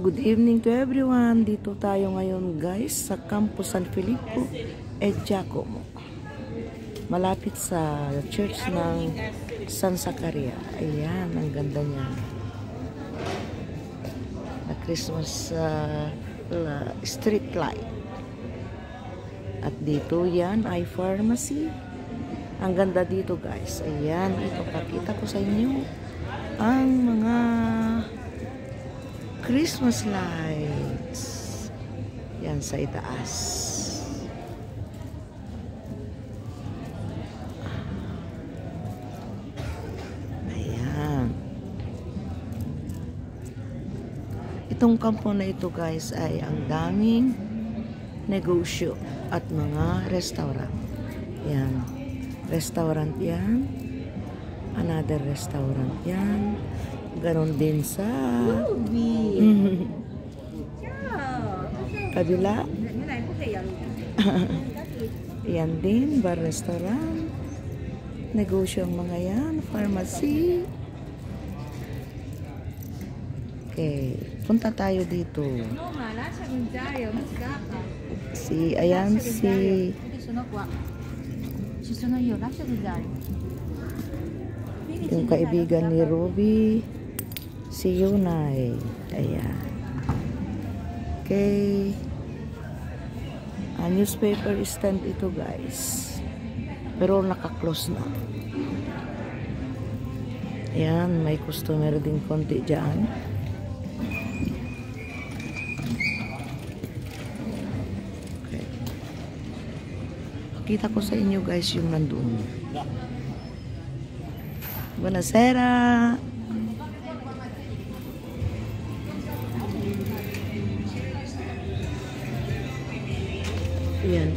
Good evening to everyone. Dito tayo ngayon guys sa Campus San Filipo e Giacomo. Malapit sa church ng San Zacaria. Ayan, ang ganda niya. Na Christmas street light. At dito yan ay pharmacy. Ang ganda dito guys. Ayan, ito pakita ko sa inyo ang mga Christmas lights. Yan sa itaas. Ayan. Itong kampo na ito guys ay ang daming negosyo at mga restaurant. Yan. Restaurant yan. Another restaurant yan. Ganon din sa kabila. Yan din, bar, restaurant. Negosyo ang mga yan. Pharmacy. Okay. Punta tayo dito. Ayan si yung kaibigan ni Ruby, si Yunay. Ayan. Okay. Newspaper stand ito guys. Pero naka-close na. Ayan, may customer din konti dyan. Okay. Pakita ko sa inyo guys yung nandoon. Buonasera. Ayan.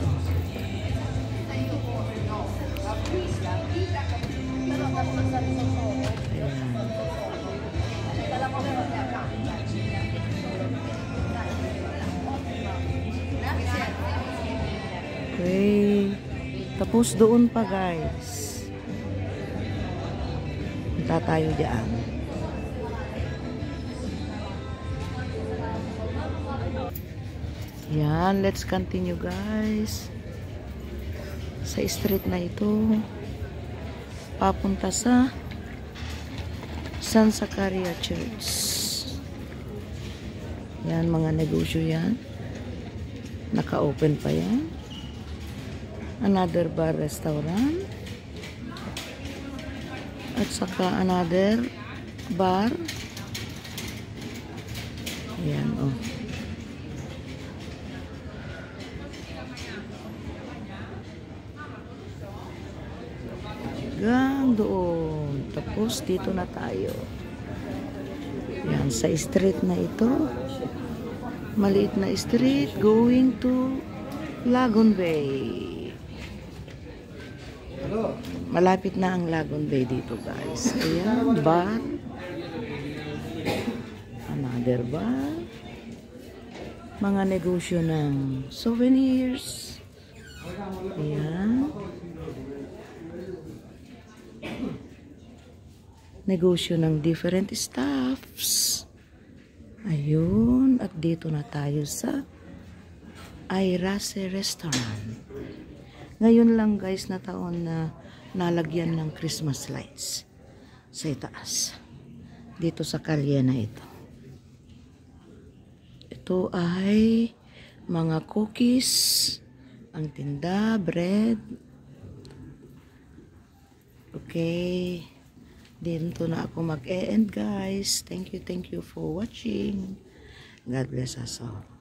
Okay. Tapos doon pa guys. Punta tayo dyan. Yan, let's continue guys. Sa street na ito. Papunta sa San Zacaria Church. Yan, mga negosyo yan. Naka-open pa yan. Another bar, restaurant. At saka another bar. Ayan, oh. Hanggang doon. Tapos dito na tayo. Ayan, sa street na ito. Maliit na street going to Lagon Bay. Malapit na ang Lagon Bay dito guys. Ayan, bar. Another bar. Mga negosyo ng souvenirs. Ayan. Negosyo ng different stuffs. Ayun. At dito na tayo sa Airase Restaurant. Ngayon lang guys na taon na nalagyan ng Christmas lights sa itaas. Dito sa kalye na ito. Ito ay mga cookies, ang tinda, bread. Okay. Dito na ako mag-e-end guys. Thank you for watching. God bless us all.